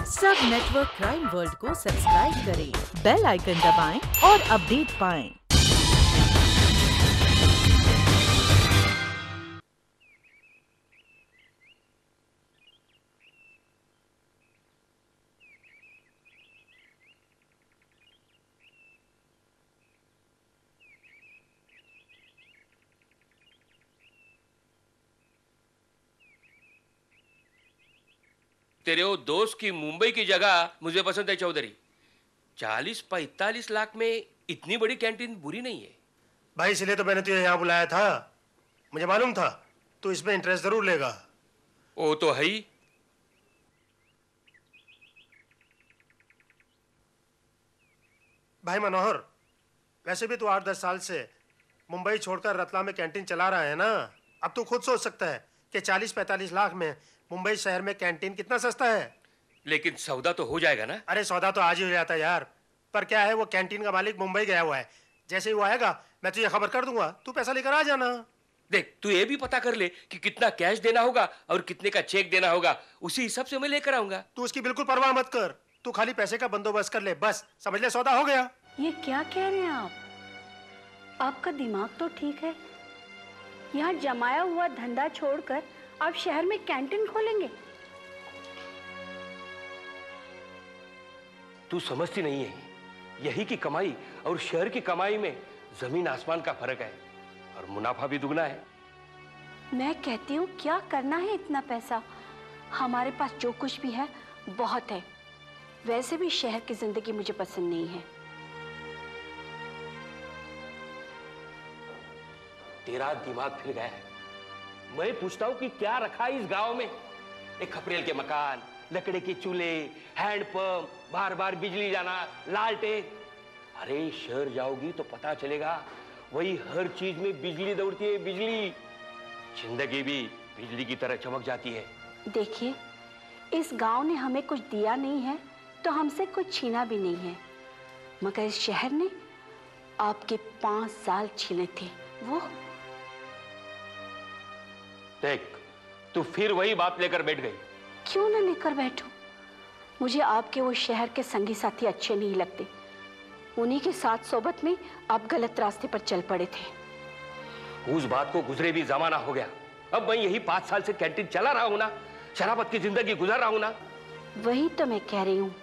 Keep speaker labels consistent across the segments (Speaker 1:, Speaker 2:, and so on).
Speaker 1: सब network crime world को subscribe करें, बेल आइकन दबाएं और अपडेट पाएं।
Speaker 2: तेरे वो दोस्त की मुंबई की जगह मुझे पसंद है चौधरी। 40-45 लाख में इतनी बड़ी कैंटीन बुरी नहीं है
Speaker 3: भाई, इसलिए तो मैंने तुझे यहाँ बुलाया था। मुझे मालूम था तू इसमें इंटरेस्ट जरूर लेगा।
Speaker 2: वो तो है ही।
Speaker 3: भाई मनोहर, वैसे भी तू 8-10 साल से मुंबई छोड़कर रतलाम में कैंटीन चला रहा है ना। अब तू खुद सोच सकता है कि 40-45 लाख में मुंबई शहर में कैंटीन कितना सस्ता है।
Speaker 2: लेकिन सौदा तो हो जाएगा ना।
Speaker 3: अरे सौदा तो आज ही हो जाता है यार, पर क्या है, वो कैंटीन का मालिक मुंबई गया हुआ है। जैसे ही वो आएगा मैं तुझे खबर कर दूंगा, तू पैसा लेकर आ जाना।
Speaker 2: देख, तू ये भी पता कर ले कि कितना कैश देना होगा और कितने का चेक देना होगा, उसी हिसाब से मैं लेकर आऊंगा।
Speaker 3: तू उसकी बिल्कुल परवाह मत कर, तू खाली पैसे का बंदोबस्त कर ले, बस समझ ले, सौदा हो गया।
Speaker 4: ये क्या कह रहे हैं आप? आपका दिमाग तो ठीक है। यहाँ जमाया हुआ धंधा छोड़कर आप शहर में कैंटीन खोलेंगे?
Speaker 2: तू समझती नहीं है, यही की कमाई और शहर की कमाई में जमीन आसमान का फर्क है और मुनाफा भी दुगना है।
Speaker 4: मैं कहती हूँ क्या करना है इतना पैसा? हमारे पास जो कुछ भी है बहुत है। वैसे भी शहर की जिंदगी मुझे पसंद नहीं है।
Speaker 2: तेरा दिमाग फिर गया है। मैं पूछता हूँ कि क्या रखा है इस गांव में? एक खपरेल के मकान, लकड़े के चूल्हे, हैंडपंप, बार बार बिजली जाना, लालटेन। अरे शहर जाओगी तो पता चलेगा, वही हर चीज में बिजली दौड़ती है, बिजली। जिंदगी भी बिजली की तरह चमक जाती है।
Speaker 4: देखिए, इस गांव ने हमें कुछ दिया नहीं है तो हमसे कुछ छीना भी नहीं है, मगर इस शहर ने आपके 5 साल छीने थे। वो
Speaker 2: देख, तू फिर वही बात लेकर बैठ गई।
Speaker 4: क्यों ना लेकर बैठूं? मुझे आपके वो शहर के संगी साथी अच्छे नहीं लगते। उन्हीं के साथ सोबत में आप गलत रास्ते पर चल पड़े थे।
Speaker 2: उस बात को गुजरे भी जमाना हो गया। अब मैं यही 5 साल से कैंटीन चला रहा हूं ना, शराबत की जिंदगी गुजार रहा हूं ना।
Speaker 4: वही तो मैं कह रही हूँ,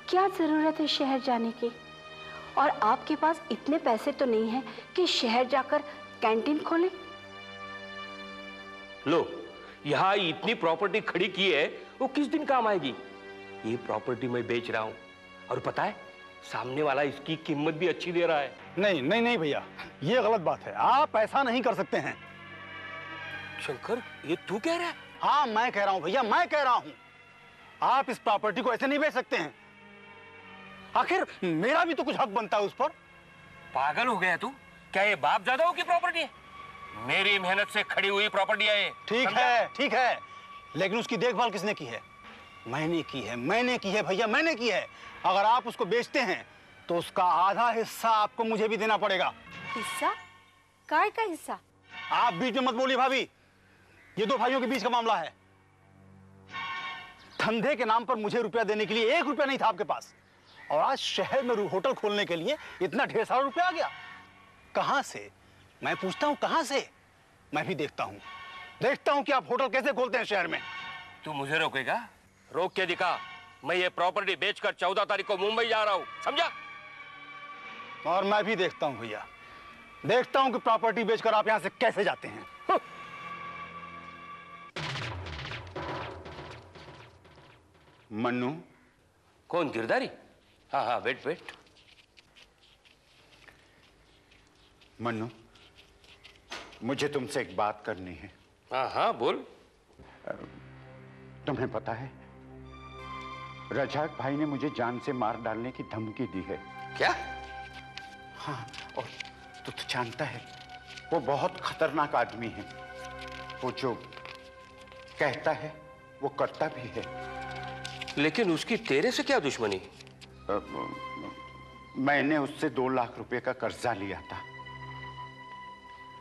Speaker 4: क्या जरूरत है शहर जाने की? और आपके पास इतने पैसे तो नहीं है कि शहर जाकर कैंटीन खोलें।
Speaker 2: लो, यहाँ इतनी प्रॉपर्टी खड़ी की है, वो किस दिन काम आएगी? ये प्रॉपर्टी मैं बेच रहा हूँ और पता है, सामने वाला इसकी कीमत भी अच्छी दे रहा है।
Speaker 5: नहीं नहीं नहीं भैया, ये गलत बात है। आप ऐसा नहीं कर सकते हैं।
Speaker 2: शंकर, ये तू कह रहा है?
Speaker 5: हाँ, मैं कह रहा हूँ भैया, मैं कह रहा हूँ। आप इस प्रॉपर्टी को ऐसे नहीं बेच सकते हैं। आखिर मेरा भी तो कुछ हक बनता है उस पर।
Speaker 2: पागल हो गया तू? क्या ये बाप दादाओं की प्रॉपर्टी है? मेरी मेहनत से खड़ी हुई प्रॉपर्टी है।
Speaker 5: ठीक है, लेकिन उसकी देखभाल किसने की है? मैंने की है भैया, मैंने की है। अगर आप उसको बेचते हैं तो उसका आधा हिस्सा आपको मुझे भी देना पड़ेगा।
Speaker 4: हिस्सा? काय का हिस्सा?
Speaker 5: आप बीच में मत बोलिए भाभी, ये 2 भाइयों के बीच का मामला है। धंधे के नाम पर मुझे रुपया देने के लिए 1 रुपया नहीं था आपके पास, और आज शहर में होटल खोलने के लिए इतना ढेर सारा रुपया आ गया। कहां से? मैं पूछता हूं, कहां से? मैं भी देखता हूं कि आप होटल कैसे खोलते हैं शहर में।
Speaker 2: तू मुझे रोकेगा? रोक के दिखा। मैं ये प्रॉपर्टी बेचकर 14 तारीख को मुंबई जा रहा हूं, समझा?
Speaker 5: और मैं भी देखता हूं भैया, देखता हूं कि प्रॉपर्टी बेचकर आप यहां से कैसे जाते हैं।
Speaker 6: मन्नू।
Speaker 2: कौन? गिरधारी? हाँ हाँ, वेट।
Speaker 6: मन्नू, मुझे तुमसे एक बात करनी है।
Speaker 2: हाँ हाँ, बोल।
Speaker 6: तुम्हें पता है, रजाक भाई ने मुझे जान से मार डालने की धमकी दी है।
Speaker 2: क्या?
Speaker 6: हाँ, और तू तो जानता है वो बहुत खतरनाक आदमी है। वो जो कहता है वो करता भी है।
Speaker 2: लेकिन उसकी तेरे से क्या दुश्मनी?
Speaker 6: मैंने उससे 2 लाख रुपए का कर्जा लिया था।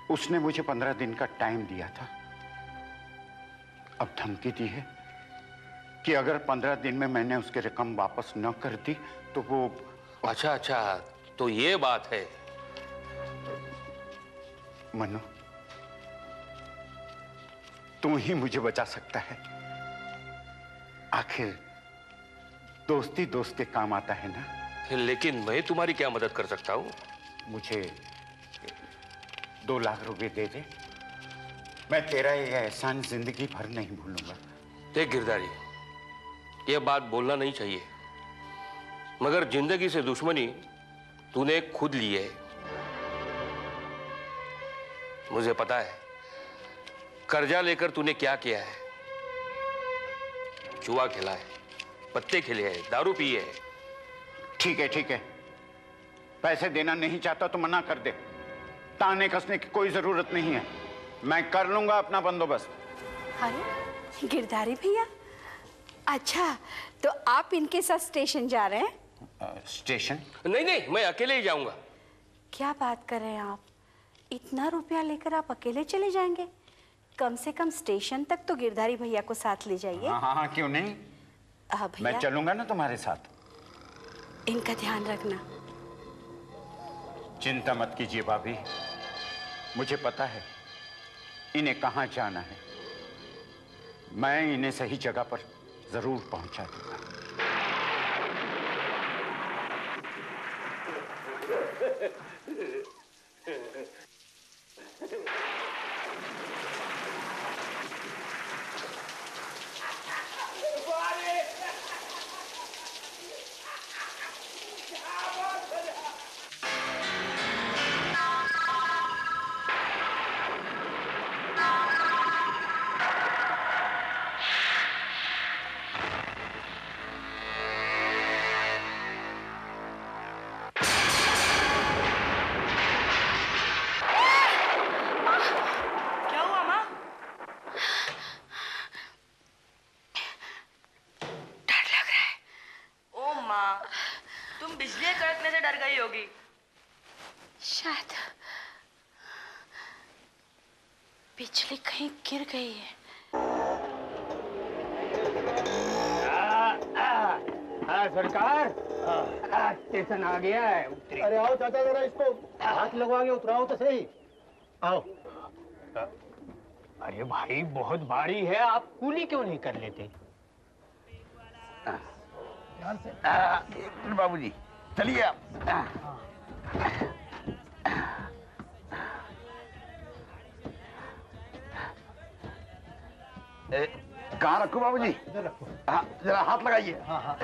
Speaker 6: उसने मुझे 15 दिन का टाइम दिया था। अब धमकी दी है कि अगर 15 दिन में मैंने उसकी रकम वापस न कर दी तो वो।
Speaker 2: अच्छा अच्छा, तो ये बात है।
Speaker 6: मनु, तू ही मुझे बचा सकता है। आखिर दोस्ती दोस्त के काम आता है ना।
Speaker 2: लेकिन मैं तुम्हारी क्या मदद कर सकता हूँ?
Speaker 6: मुझे 2 लाख रुपए दे दे, मैं तेरा ये एहसान जिंदगी भर नहीं भूलूंगा।
Speaker 2: देख गिरधारी, ये बात बोलना नहीं चाहिए, मगर जिंदगी से दुश्मनी तूने खुद ली है। मुझे पता है कर्जा लेकर तूने क्या किया है। जुआ खेला है, पत्ते खेले हैं, दारू पी है।
Speaker 6: ठीक है ठीक है, पैसे देना नहीं चाहता तो मना कर दे। ताने कसने की कोई जरूरत नहीं है, मैं कर लूंगा अपना बंदोबस्त।
Speaker 4: अरे गिरधारी भैया, अच्छा तो आप इनके साथ स्टेशन जा रहे हैं?
Speaker 6: स्टेशन?
Speaker 2: नहीं नहीं, मैं अकेले ही जाऊंगा।
Speaker 4: क्या बात कर रहे हैं आप? इतना रुपया लेकर आप अकेले चले जाएंगे? कम से कम स्टेशन तक तो गिरधारी भैया को साथ ले जाइए।
Speaker 6: हाँ, क्यों नहीं, मैं चलूंगा ना तुम्हारे साथ।
Speaker 4: इनका ध्यान रखना।
Speaker 6: चिंता मत कीजिए भाभी, मुझे पता है इन्हें कहाँ जाना है। मैं इन्हें सही जगह पर जरूर पहुंचा दूंगा।
Speaker 7: बिजली कड़कने से डर गई होगी।
Speaker 4: शायद बिजली कहीं गिर गई है।
Speaker 8: सरकार, स्टेशन आ गया है।
Speaker 3: अरे आओ चाचा, जरा इसको हाथ लगवा के उतराओ तो सही। आओ।
Speaker 8: अरे भाई बहुत भारी है, आप कूली क्यों नहीं कर लेते?
Speaker 9: बाबूजी चलिए आप। कहाँ रखो बाबूजी?
Speaker 3: इधर रखो।
Speaker 9: हाँ, जरा हाथ लगाइए।
Speaker 3: हाँ।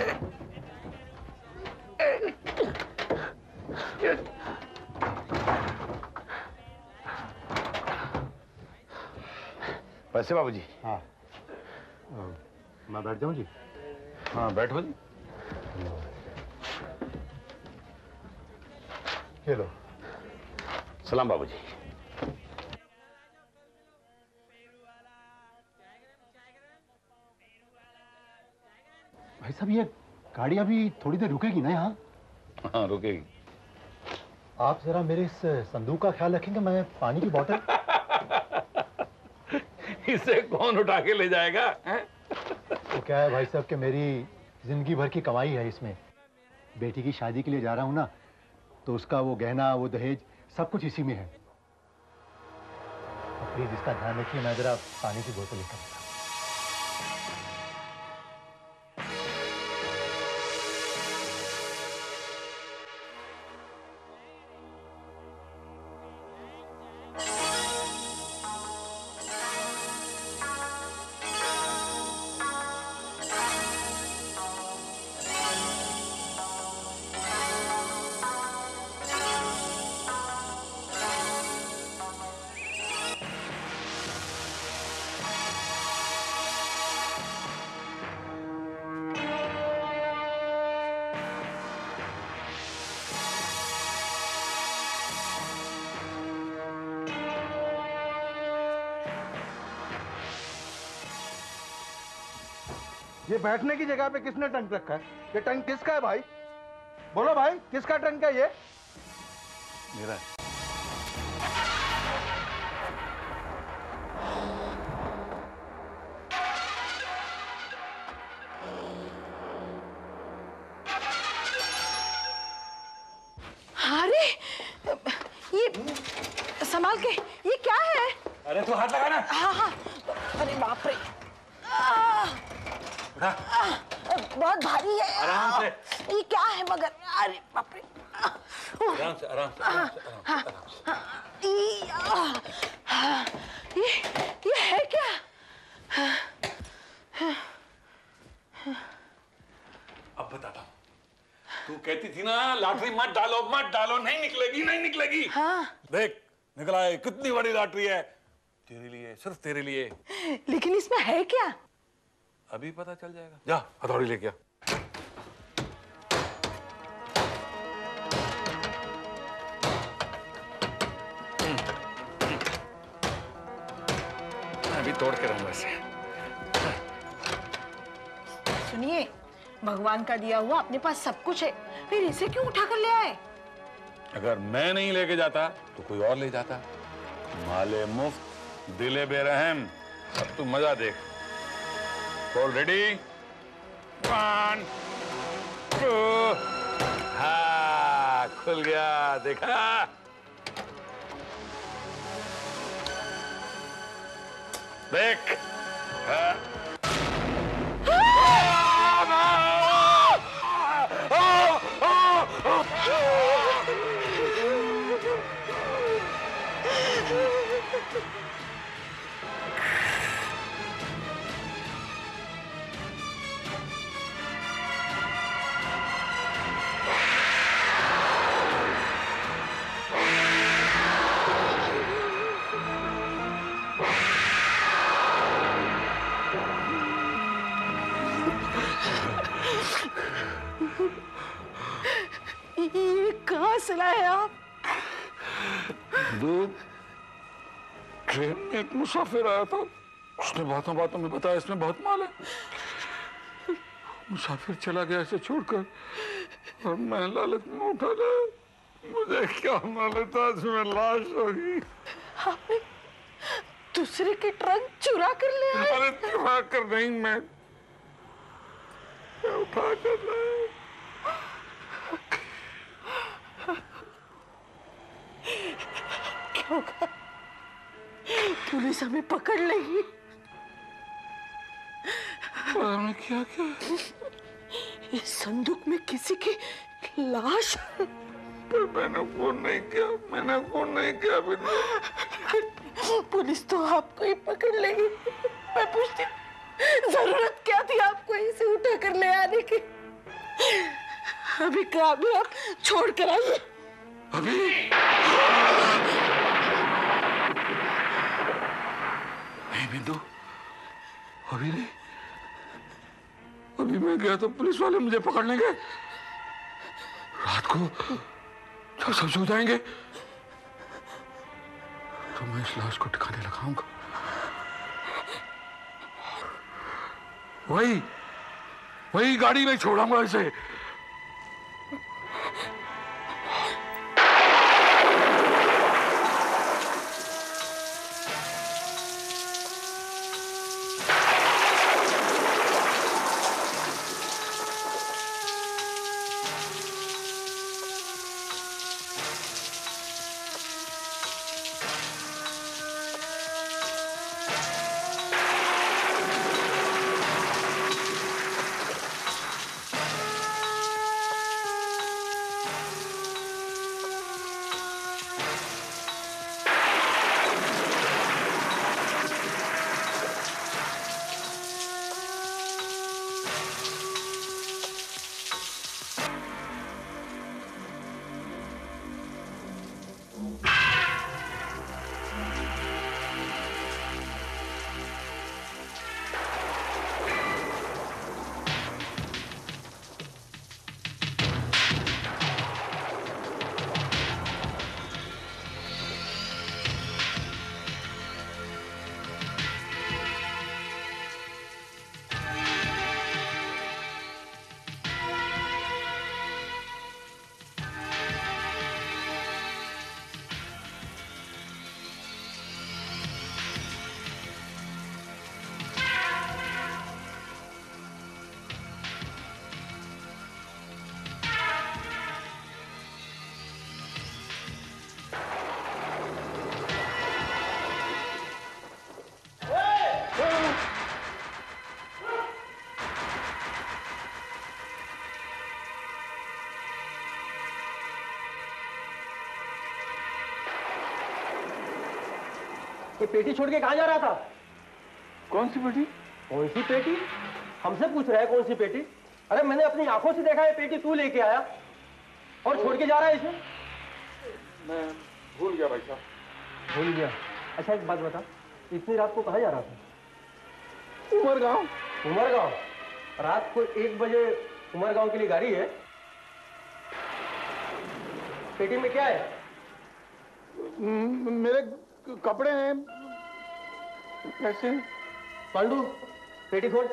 Speaker 9: वैसे बाबूजी।
Speaker 3: हाँ, मैं बैठ जाऊं जी?
Speaker 9: हाँ बैठो जी।
Speaker 3: ये लो।
Speaker 9: सलाम बाबूजी।
Speaker 3: भाई साहब, ये गाड़ी अभी थोड़ी देर रुकेगी ना यहाँ?
Speaker 9: हाँ रुकेगी।
Speaker 3: आप जरा मेरे इस संदूक का ख्याल रखेंगे, मैं पानी की बोतल।
Speaker 9: इसे कौन उठा के ले जाएगा?
Speaker 3: तो क्या है भाई साहब कि मेरी जिंदगी भर की कमाई है इसमें। बेटी की शादी के लिए जा रहा हूँ ना, तो उसका वो गहना, वो दहेज, सब कुछ इसी में है। तो प्लीज इसका ध्यान रखिए, मैं जरा पानी की बोतल लेकर आता हूं।
Speaker 9: ये बैठने की जगह पे किसने टंक रखा है? ये टंक किसका है भाई? बोलो भाई, किसका टंक है ये? मेरा है।
Speaker 7: संभाल के, ये क्या है?
Speaker 2: अरे तू हाथ लगा ना।
Speaker 7: हाँ हाँ, अरे बाप रे,
Speaker 2: उठा।
Speaker 7: बहुत भारी है।
Speaker 2: आराम से।
Speaker 7: ये क्या है मगर? अरे बाप रे।
Speaker 2: आराम से, आराम से, आराम से, आराम से।
Speaker 7: ये है क्या?
Speaker 10: अब बताता हूँ। तू कहती थी ना लॉटरी मत डालो, नहीं निकलेगी, नहीं निकलेगी।
Speaker 7: हाँ।
Speaker 10: देख निकला है, कितनी बड़ी लॉटरी है तेरे लिए, सिर्फ तेरे लिए।
Speaker 7: लेकिन इसमें है क्या?
Speaker 10: अभी पता चल जाएगा। जा हथौड़ी लेके आ। अभी तोड़ के रहूंगा इसे।
Speaker 7: सुनिए, भगवान का दिया हुआ अपने पास सब कुछ है, फिर इसे क्यों उठा कर ले आए?
Speaker 10: अगर मैं नहीं लेके जाता तो कोई और ले जाता। माले मुफ्त, दिले बेरहम। अब तू मजा देख। ऑलरेडी 1 2। हाँ, खुल गया, देखा? देख। हाँ।
Speaker 7: ये कहाँ से लाए आप?
Speaker 10: ट्रेन में एक मुसाफिर आया था, उसने बातों बातों में बताया इसमें बहुत माल है। मुसाफिर चला गया इसे छोड़कर और मैं लालच में उठा लाया। मुझे क्या मालूम था इसमें लाश होगी।
Speaker 7: आपने दूसरे के ट्रक चुरा कर ले आए?
Speaker 10: अरे चुरा कर नहीं, मैं उठा कर लाया।
Speaker 7: क्या होगा? पुलिस हमें पकड़ लेगी।
Speaker 10: मैंने क्या किया?
Speaker 7: इस संदूक में किसी की लाश।
Speaker 10: पर मैंने फोन नहीं किया, बिंदु।
Speaker 7: पुलिस तो आपको ही पकड़ लेगी। मैं पूछती हूँ, जरूरत क्या थी आपको इसे उठा कर ले आने की? अभी आप छोड़ कर आइए।
Speaker 10: अभी? नहीं बिंदु, अभी नहीं। अभी मैं गया तो पुलिस वाले मुझे पकड़ लेंगे। रात को जब सब सो जाएंगे तो मैं इस लाश को ठिकाने लगाऊंगा। वही गाड़ी में छोड़ूंगा इसे।
Speaker 8: ये पेटी छोड़ के कहाँ जा रहा था?
Speaker 9: कौन सी पेटी?
Speaker 8: कौन सी पेटी? हमसे पूछ रहा है कौन सी पेटी? अरे मैंने अपनी आंखों से देखा है पेटी तू लेके आया और छोड़ के जा रहा है इसे।
Speaker 9: मैं भूल गया भाई साहब।
Speaker 8: भूल गया? अच्छा एक बात बता, इतनी रात को कहाँ जा रहा था?
Speaker 9: उमरगांव।
Speaker 8: उमरगांव? रात को 1 बजे उमरगांव के लिए गाड़ी है? पेटी में क्या है?
Speaker 9: मेरे कपड़े हैं, पैसे।
Speaker 8: पांडू पेटी खोल।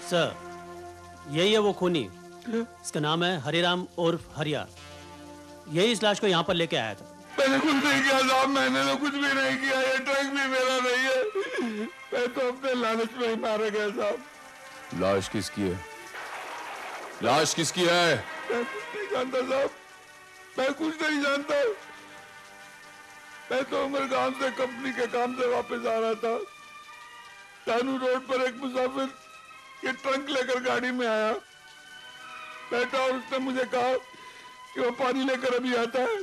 Speaker 11: सर, यही है वो खूनी। इसका नाम है हरिराम उर्फ हरिया। यही इस लाश को यहाँ पर लेके आया था।
Speaker 10: मैंने कुछ नहीं किया साहब, मैंने तो कुछ भी नहीं किया। ये ट्रक भी मेरा नहीं है। मैं तो अपने लालच में ही मारा गया साहब। लाश किसकी है? लाश किसकी है? मैं कुछ नहीं जानता साहब, मैं कुछ नहीं जानता। मैं तो उमरगांव से कंपनी के काम से वापस आ रहा था। तानू रोड पर एक मुसाफिर ये ट्रंक लेकर गाड़ी में आया, बैठा और उसने मुझे कहा कि वो पानी लेकर अभी आता है।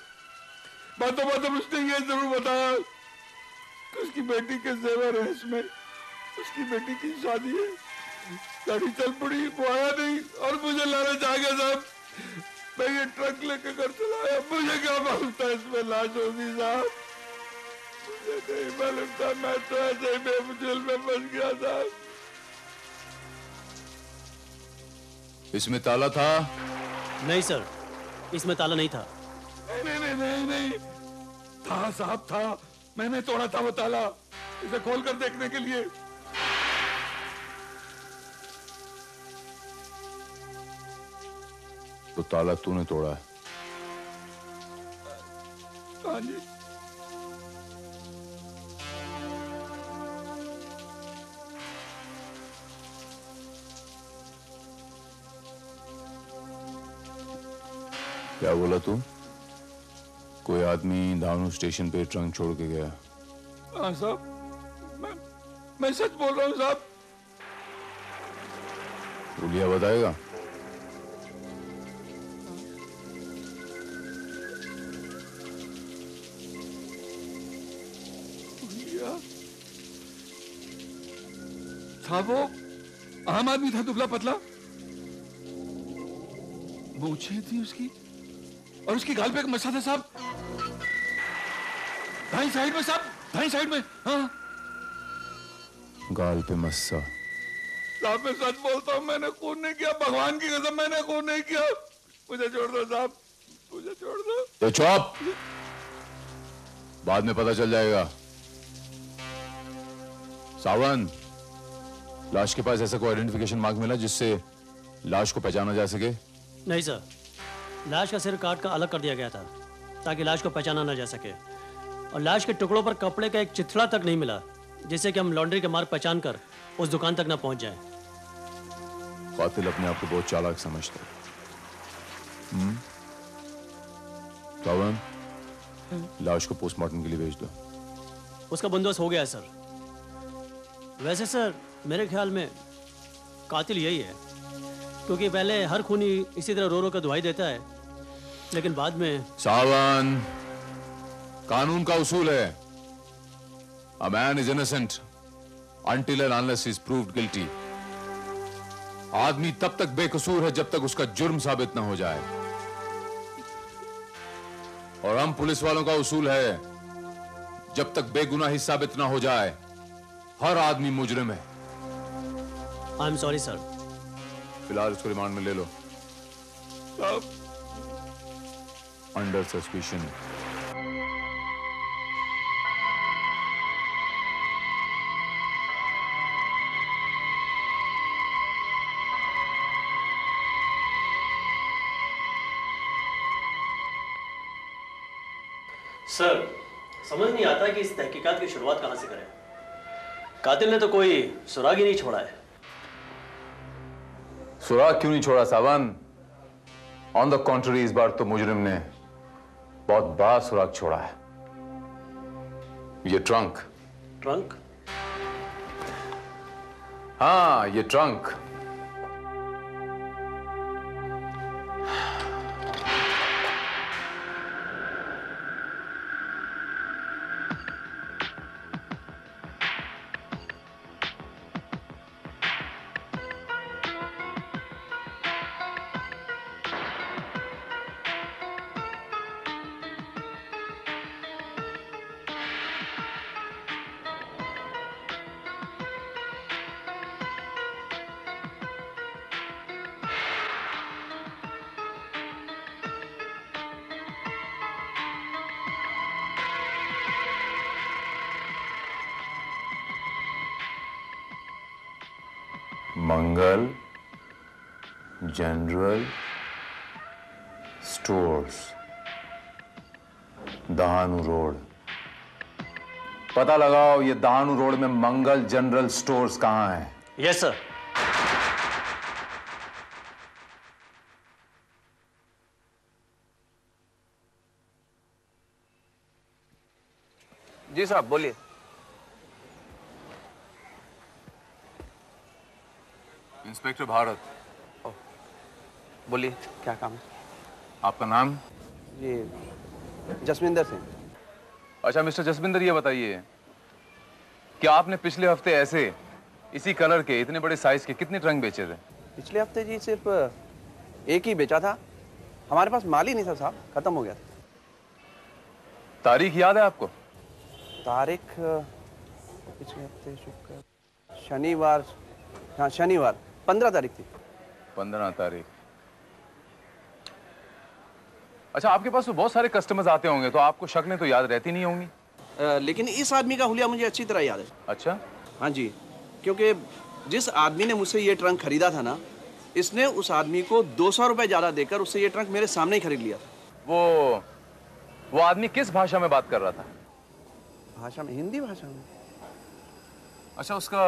Speaker 10: बातों बातों उसने ये जरूर बताया कि उसकी बेटी के जेवर है, इसमें उसकी बेटी की शादी है। गाड़ी चल पड़ी, वो आया नहीं और मुझे लालच आ गया साहब। मैं ये ट्रक लेकर घर चला आया। मुझे क्या मालूम था इसमें लाश होगी साहब, मुझे नहीं मालूम था। मैं तो ऐसे ही बेवजूल में फंस गया साहब।
Speaker 12: इसमें ताला था?
Speaker 11: नहीं सर, इसमें ताला नहीं था।
Speaker 10: नहीं नहीं नहीं नहीं, था साहब था। मैंने तोड़ा था वो ताला, इसे खोलकर देखने के लिए।
Speaker 12: तो ताला तूने तोड़ा है?
Speaker 10: हाँ जी।
Speaker 12: क्या बोला तू? कोई आदमी दानू स्टेशन पे ट्रंक छोड़ के गया?
Speaker 10: हाँ साहब, मैं सच बोल रहा हूँ साहब।
Speaker 12: उलिया बताएगा?
Speaker 10: था वो आम आदमी था, दुबला पतला, मूछें थी उसकी और उसकी गाल पे एक मस्सा था साहब, दाईं साइड में साहब, दाईं साइड में। हाँ,
Speaker 12: गाल पे मस्सा।
Speaker 10: साहब मैं सच बोलता हूँ, मैंने खून नहीं किया, भगवान की कसम मैंने खून नहीं किया। मुझे छोड़ दो साहब, मुझे छोड़ दो।
Speaker 12: तो चुप, बाद में पता चल जाएगा। सावन, लाश के पास ऐसा कोई आइडेंटिफिकेशन मार्क मिला जिससे लाश को पहचाना जा सके?
Speaker 11: नहीं सर, लाश का सिर काट कर अलग कर दिया गया था ताकि लाश को पहचाना न जा सके, और लाश के टुकड़ों पर कपड़े का एक चिथड़ा तक नहीं मिला जिससे कि हम लॉन्ड्री के मार्ग पहचान कर उस दुकान तक न पहुंच जाएं।
Speaker 12: कातिल अपने आप को बहुत चालाक समझता है। सावन, लाश को पोस्टमार्टम के लिए भेज दो।
Speaker 11: उसका बंदोबस्त हो गया है सर। वैसे सर मेरे ख्याल में कातिल यही है, क्योंकि पहले हर खूनी इसी तरह रो रो कर दुहाई देता है, लेकिन बाद में।
Speaker 12: सावन, कानून का उसूल है, a man is innocent until and unless he is proved guilty. आदमी तब तक बेकसूर है जब तक उसका जुर्म साबित ना हो जाए। और हम पुलिस वालों का उसूल है, जब तक बेगुनाही साबित ना हो जाए हर आदमी मुजरिम है।
Speaker 11: I am sorry sir.
Speaker 12: फिलहाल उसको रिमांड में ले लो। Under suspicion.
Speaker 11: सर, समझ नहीं आता कि इस तहकीकात की शुरुआत कहां से करें। कातिल ने तो कोई सुराग ही नहीं छोड़ा है।
Speaker 12: सुराग क्यों नहीं छोड़ा सावन? ऑन द कॉन्ट्ररी, इस बार तो मुजरिम ने बहुत बड़ा सुराग छोड़ा है। ये ट्रंक।
Speaker 11: ट्रंक?
Speaker 12: हाँ, ये ट्रंक। मंगल जनरल स्टोर्स, दहानू रोड। पता लगाओ ये दहानू रोड में मंगल जनरल स्टोर्स कहां है।
Speaker 11: Yes sir.
Speaker 13: जी साहब बोलिए।
Speaker 12: इंस्पेक्टर भारत।
Speaker 13: बोलिए क्या काम है?
Speaker 12: आपका नाम?
Speaker 13: जी जसविंदर सिंह।
Speaker 12: अच्छा मिस्टर जसविंदर, ये बताइए कि आपने पिछले हफ्ते ऐसे इसी कलर के इतने बड़े साइज के कितने ट्रंक बेचे थे?
Speaker 13: पिछले हफ्ते जी सिर्फ एक ही बेचा था। हमारे पास माल ही नहीं था साहब, खत्म हो गया था।
Speaker 12: तारीख याद है आपको?
Speaker 13: तारीख पिछले हफ्ते शुक्र शनिवार, हाँ शनिवार 15 तारीख थी।
Speaker 12: 15 तारीख। अच्छा, आपके पास तो बहुत सारे कस्टमर्स आते होंगे, तो आपको शक्लें तो याद रहती नहीं होंगी।
Speaker 13: लेकिन इस आदमी का हुलिया मुझे अच्छी तरह याद है।
Speaker 12: अच्छा?
Speaker 13: हाँ जी, क्योंकि जिस आदमी ने मुझसे ये ट्रंक खरीदा था ना, इसने उस आदमी को 200 रुपए ज्यादा देकर उससे ये ट्रंक मेरे सामने ही खरीद लिया था।
Speaker 12: वो आदमी किस भाषा में बात कर रहा था?
Speaker 13: भाषा में, हिंदी भाषा में।
Speaker 12: अच्छा, उसका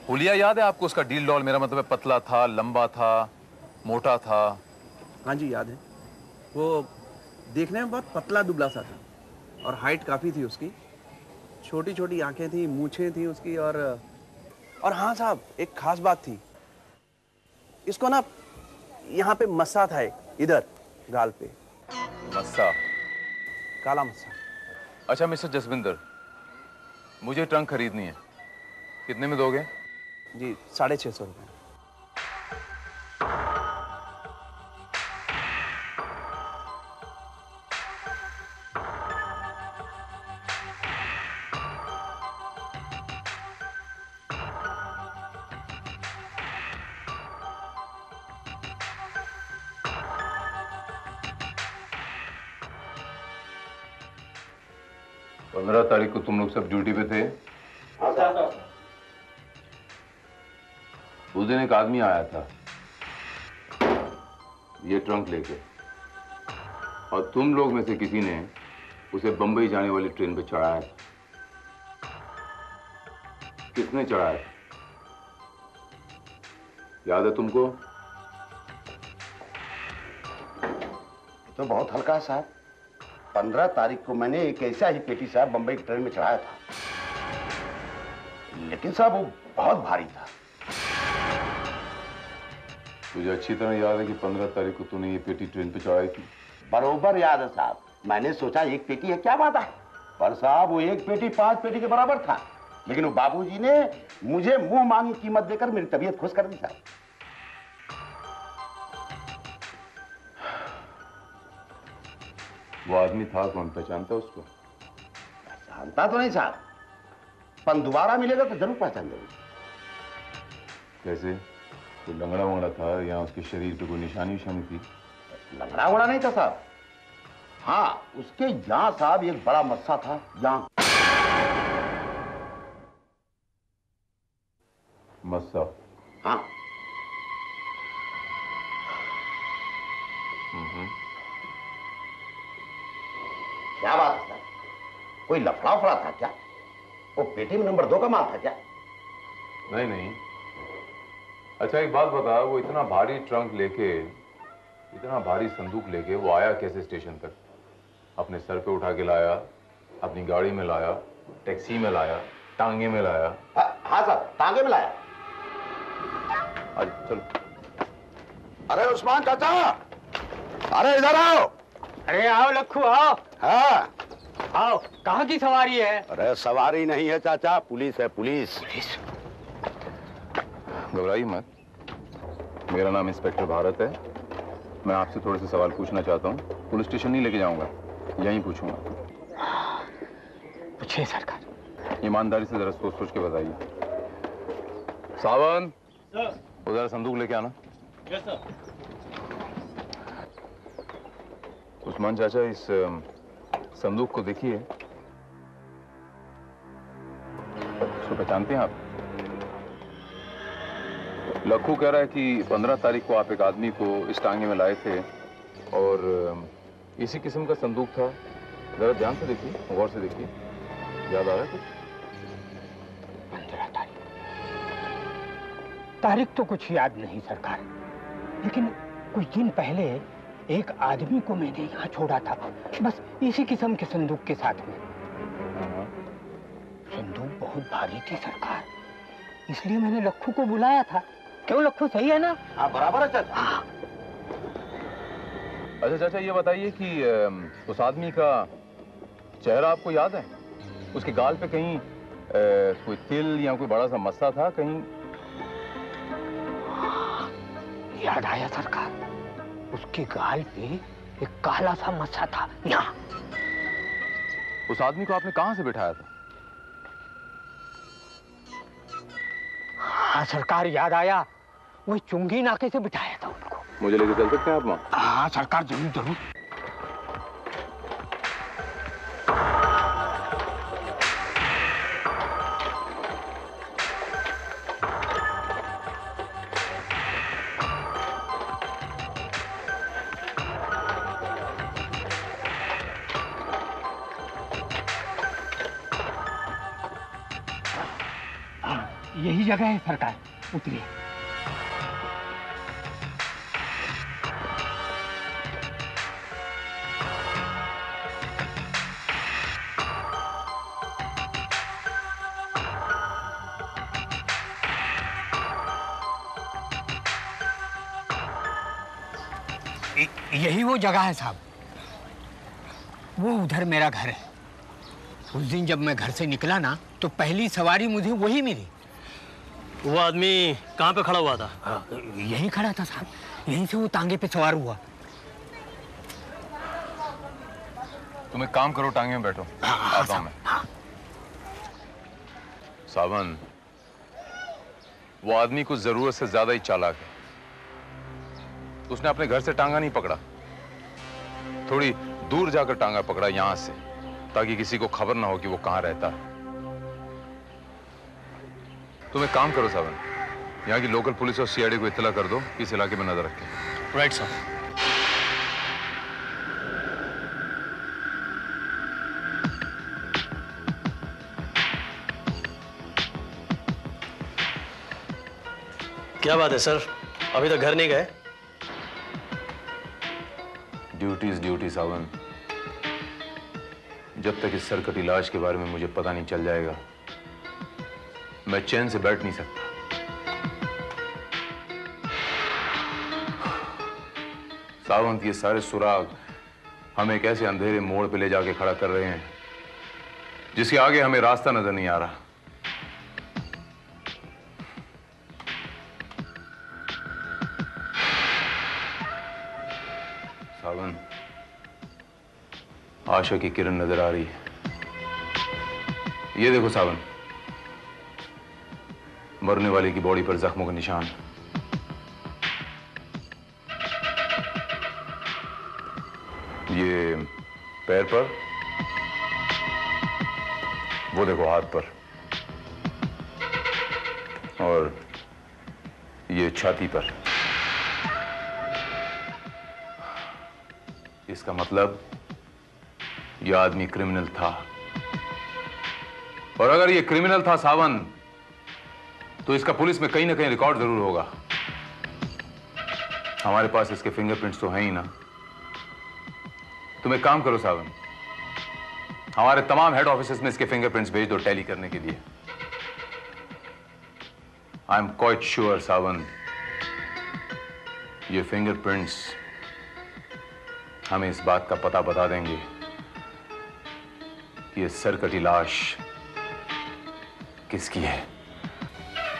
Speaker 12: हुलिया याद है आपको? उसका डील डॉल, मेरा मतलब है पतला था, लंबा था, मोटा था?
Speaker 13: हाँ जी याद है। वो देखने में बहुत पतला दुबला सा था और हाइट काफी थी उसकी। छोटी छोटी आंखें थी, मूछें थी उसकी। और हाँ साहब, एक खास बात थी, इसको ना यहाँ पे मस्सा था, एक इधर गाल पे
Speaker 12: मस्सा,
Speaker 13: काला मस्सा।
Speaker 12: अच्छा मिस्टर जसविंदर, मुझे ट्रंक खरीदनी है, कितने में दोगे?
Speaker 13: जी 650 रुपये।
Speaker 12: पंद्रह तारीख को तुम लोग सब ड्यूटी पे थे? उस दिन एक आदमी आया था ये ट्रंक लेके, और तुम लोग में से किसी ने उसे बंबई जाने वाली ट्रेन पे चढ़ाया था। किसने चढ़ाया था, याद है तुमको?
Speaker 14: तो बहुत हल्का है साहब। 15 तारीख को मैंने एक ऐसा ही पेटी साहब बंबई की ट्रेन में चढ़ाया था, लेकिन साहब वो बहुत भारी था।
Speaker 12: तुझे अच्छी तरह याद है कि 15 तारीख को तूने ये पेटी ट्रेन पे चढ़ाई थी?
Speaker 14: बरोबर याद है साहब। मैंने सोचा एक पेटी है, क्या बात है, पर साहब वो एक पेटी 5 पेटी के बराबर था। लेकिन वो बाबूजी ने मुझे मुंह मांगी कीमत देकर मेरी तबीयत खुश कर दी साहब।
Speaker 12: वो आदमी था कौन, पहचानता उसको?
Speaker 14: जानता तो नहीं साहब, पर दोबारा मिलेगा तो जरूर पहचान लेंगे।
Speaker 12: कैसे? कोई लंगड़ा वंगड़ा था या उसके शरीर पे कोई निशानी विशानी थी?
Speaker 14: लंगड़ा वड़ा नहीं था साहब। हाँ, उसके यहाँ साहब एक बड़ा मस्सा था, यहाँ।
Speaker 12: मस्सा?
Speaker 14: हाँ। क्या बात है साहब, कोई लफड़ा उफड़ा था क्या? वो पेटी में नंबर 2 का माल था क्या?
Speaker 12: नहीं नहीं। अच्छा एक बात बता, वो इतना भारी ट्रंक लेके, इतना भारी संदूक लेके वो आया कैसे स्टेशन तक? अपने सर पे उठा के लाया, अपनी गाड़ी में लाया, टैक्सी में लाया, टांगे में लाया?
Speaker 14: हाँ साहब, टांगे में लाया।
Speaker 12: चलो।
Speaker 14: अरे उस्मान चाचा, अरे इधर आओ।
Speaker 8: अरे आओ लक्खू आओ।
Speaker 14: हाँ
Speaker 8: आओ। कहाँ की सवारी है?
Speaker 14: अरे सवारी नहीं है चाचा, पुलिस है, पुलिस।
Speaker 8: पुलिस?
Speaker 12: घबराइए मत, मेरा नाम इंस्पेक्टर भारत है। मैं आपसे थोड़े से सवाल पूछना चाहता हूँ। पुलिस स्टेशन नहीं लेके जाऊंगा, यहीं पूछूंगा।
Speaker 8: पूछिए सरकार।
Speaker 12: ईमानदारी से जरा सोच सोच के बताइए। सावन, उधर संदूक लेके आना।
Speaker 11: Yes sir.
Speaker 12: उस्मान चाचा, इस संदूक को देखिए, इसको पहचानते हैं आप? लक्खू कह रहा है कि 15 तारीख को आप एक आदमी को इस टांगे में लाए थे और इसी किस्म का संदूक था। जरा ध्यान से देखिए, गौर से देखिए, याद आ रहा है कुछ?
Speaker 8: 15 तारीख तो कुछ याद नहीं सरकार, लेकिन कुछ दिन पहले एक आदमी को मैंने यहाँ छोड़ा था, बस इसी किस्म के संदूक के साथ में। संदूक बहुत भारी थी सरकार, इसलिए मैंने लक्खू को बुलाया था। क्यों लक्खू, सही है ना?
Speaker 14: हाँ बराबर है चाचा।
Speaker 8: हाँ।
Speaker 12: अच्छा चाचा, ये बताइए कि उस आदमी का चेहरा आपको याद है? उसके गाल पे कहीं कोई तिल या कोई बड़ा सा मस्सा था कहीं?
Speaker 8: याद आया सरकार, उसके गाल पे एक काला सा मस्सा था यहाँ।
Speaker 12: उस आदमी को आपने कहां से बिठाया था?
Speaker 8: हाँ सरकार, याद आया, वही चुंगी नाके से बिठाया था उनको।
Speaker 12: मुझे लेके चल सकते हैं आप वहां?
Speaker 8: हाँ सरकार, जरूर जरूर। यही जगह है सरकार, उतरिए। यही वो जगह है साहब, वो उधर मेरा घर है। उस दिन जब मैं घर से निकला ना, तो पहली सवारी मुझे वही मिली।
Speaker 11: वो आदमी कहाँ पे खड़ा हुआ था?
Speaker 8: यहीं खड़ा था साहब, यहीं से वो तांगे पे सवार हुआ।
Speaker 12: तुम एक काम करो, टांगे में बैठो, आता हूं मैं। सावन, वो आदमी कुछ जरूरत से ज्यादा ही चालाक है। उसने अपने घर से टांगा नहीं पकड़ा, थोड़ी दूर जाकर टांगा पकड़ा यहां से, ताकि किसी को खबर ना हो कि वो कहां रहता है। तुम एक काम करो सावन, यहाँ की लोकल पुलिस और सीआईडी को इत्तला कर दो, इस इलाके में नजर रखें।
Speaker 11: Right sir. क्या बात है सर, अभी तक घर नहीं गए?
Speaker 12: ड्यूटी इज ड्यूटी सावन। जब तक इस सरकटी लाश के बारे में मुझे पता नहीं चल जाएगा, मैं चैन से बैठ नहीं सकता। सावंत, ये सारे सुराग हमें एक ऐसे अंधेरे मोड़ पे ले जाके खड़ा कर रहे हैं जिसके आगे हमें रास्ता नजर नहीं आ रहा। सावन, आशा की किरण नजर आ रही है। ये देखो सावन, मरने वाले की बॉडी पर जख्मों के निशान। ये पैर पर, वो देखो हाथ पर, और ये छाती पर। इसका मतलब यह आदमी क्रिमिनल था, और अगर ये क्रिमिनल था सावन, तो इसका पुलिस में कहीं ना कहीं रिकॉर्ड जरूर होगा। हमारे पास इसके फिंगरप्रिंट्स तो हैं ही ना। तुम एक काम करो सावन, हमारे तमाम हेड ऑफिसेस में इसके फिंगरप्रिंट्स भेज दो टैली करने के लिए। आई एम क्वाइट श्योर सावन, ये फिंगरप्रिंट्स हमें इस बात का पता बता देंगे कि ये सरकटी लाश किसकी है।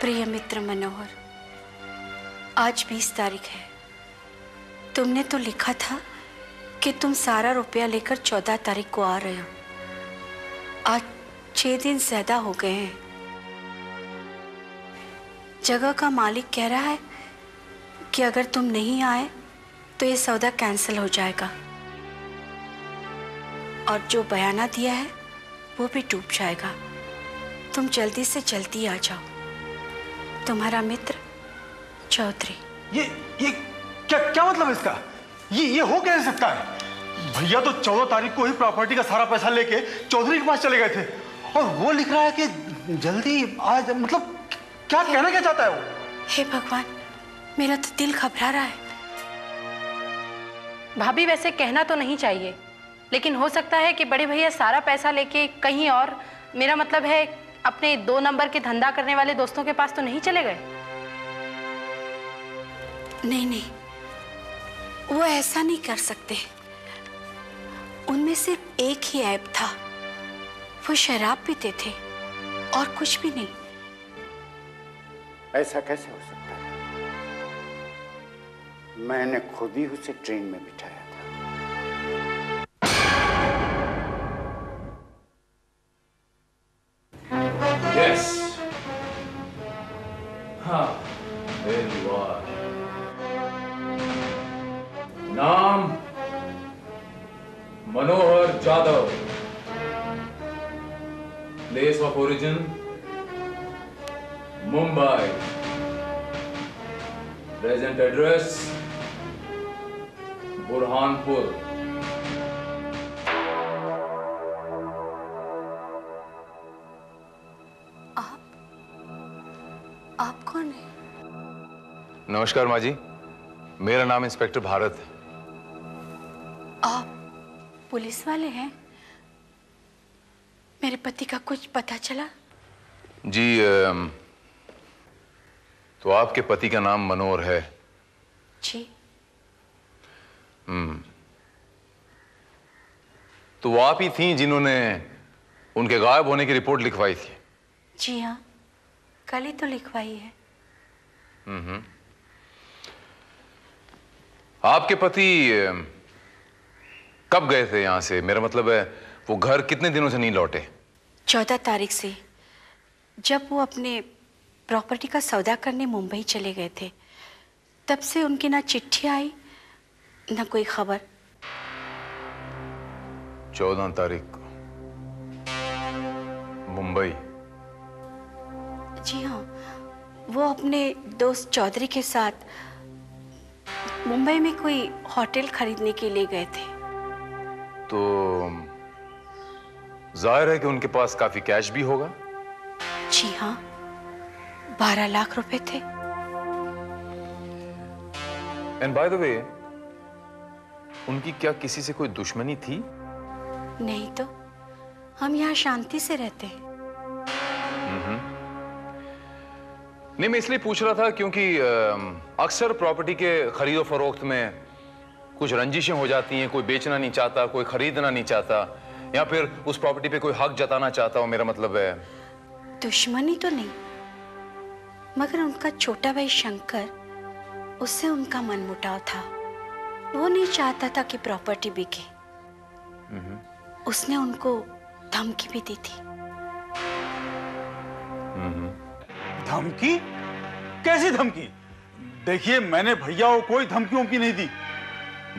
Speaker 4: प्रिय मित्र मनोहर, आज 20 तारीख है। तुमने तो लिखा था कि तुम सारा रुपया लेकर 14 तारीख को आ रहे हो। आज 6 दिन ज्यादा हो गए हैं। जगह का मालिक कह रहा है कि अगर तुम नहीं आए तो ये सौदा कैंसिल हो जाएगा, और जो बयाना दिया है वो भी डूब जाएगा। तुम जल्दी से जल्दी आ जाओ। तुम्हारा मित्र चौधरी।
Speaker 5: ये क्या मतलब इसका? ये हो कैसे सकता है? भैया तो 14 तारीख को ही प्रॉपर्टी का सारा पैसा लेके चौधरी के पास चले गए थे, और वो लिख रहा है कि जल्दी आज। मतलब क्या कहना क्या चाहता है वो?
Speaker 4: हे भगवान, मेरा तो दिल घबरा रहा है।
Speaker 15: भाभी, वैसे कहना तो नहीं चाहिए, लेकिन हो सकता है कि बड़े भैया सारा पैसा लेके कहीं और, मेरा मतलब है अपने 2 नंबर के धंधा करने वाले दोस्तों के पास तो नहीं चले गए।
Speaker 4: नहीं, वो ऐसा नहीं कर सकते। उनमें सिर्फ एक ही ऐब था, वो शराब पीते थे और कुछ भी नहीं।
Speaker 6: ऐसा कैसे हो सकता है? मैंने खुद ही उसे ट्रेन में बिठाया था।
Speaker 12: Yes. हाँ, there you are. नाम Manohar Jadhav, place of origin Mumbai, present address Burhanpur.
Speaker 4: आप कौन है?
Speaker 12: नमस्कार माँ जी, मेरा नाम इंस्पेक्टर भारत है।
Speaker 4: आप पुलिस वाले हैं? मेरे पति का कुछ पता चला?
Speaker 12: जी, तो आपके पति का नाम मनोहर है?
Speaker 4: जी।
Speaker 12: तो वो आप ही थी जिन्होंने उनके गायब होने की रिपोर्ट लिखवाई थी?
Speaker 4: जी हाँ, कल ही तो लिखवाई है।
Speaker 12: आपके पति कब गए थे यहां से? मेरा मतलब है वो घर कितने दिनों से नहीं लौटे?
Speaker 4: 14 तारीख से, जब वो अपने प्रॉपर्टी का सौदा करने मुंबई चले गए थे, तब से उनकी ना चिट्ठी आई ना कोई खबर।
Speaker 12: 14 तारीख को मुंबई?
Speaker 4: जी हाँ, वो अपने दोस्त चौधरी के साथ मुंबई में कोई होटल खरीदने के लिए गए थे।
Speaker 12: तो जाहिर है कि उनके पास काफी कैश भी होगा?
Speaker 4: जी हाँ, 12 लाख रुपए थे।
Speaker 12: एंड बाय द वे, उनकी क्या किसी से कोई दुश्मनी थी?
Speaker 4: नहीं तो, हम यहाँ शांति से रहते हैं।
Speaker 12: नहीं, मैं इसलिए पूछ रहा था क्योंकि अक्सर प्रॉपर्टी के खरीदो फरोख्त में कुछ रंजिशें हो जाती हैं। कोई बेचना नहीं चाहता, कोई खरीदना नहीं चाहता, या फिर उस प्रॉपर्टी पे कोई हक जताना चाहता हो। मेरा मतलब है
Speaker 4: दुश्मनी तो नहीं, मगर उनका छोटा भाई शंकर, उससे उनका मनमुटाव था। वो नहीं चाहता था कि प्रॉपर्टी बिके। उसने उनको धमकी भी दी थी।
Speaker 5: धमकी? कैसी धमकी? देखिए, मैंने भैया को कोई धमकी की नहीं दी।